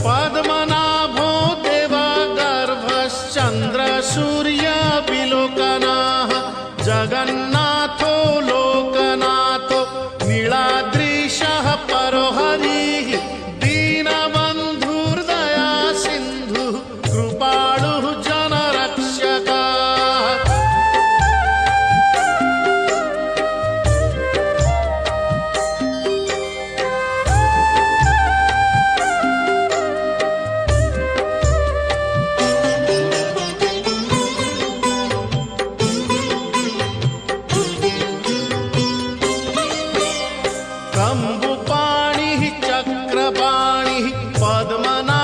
पद्मनाभो देवगर्भश्चन्द्रसूर्यविलोकनः जगन्नाथो लोकनाथो नीलाद्रीशः परो हरिः दीनबन्धुर्दया सिन्धुः कृपालुः जनरक्षकः। कम्बुपाणिः चक्रपाणिः पद्मनाभो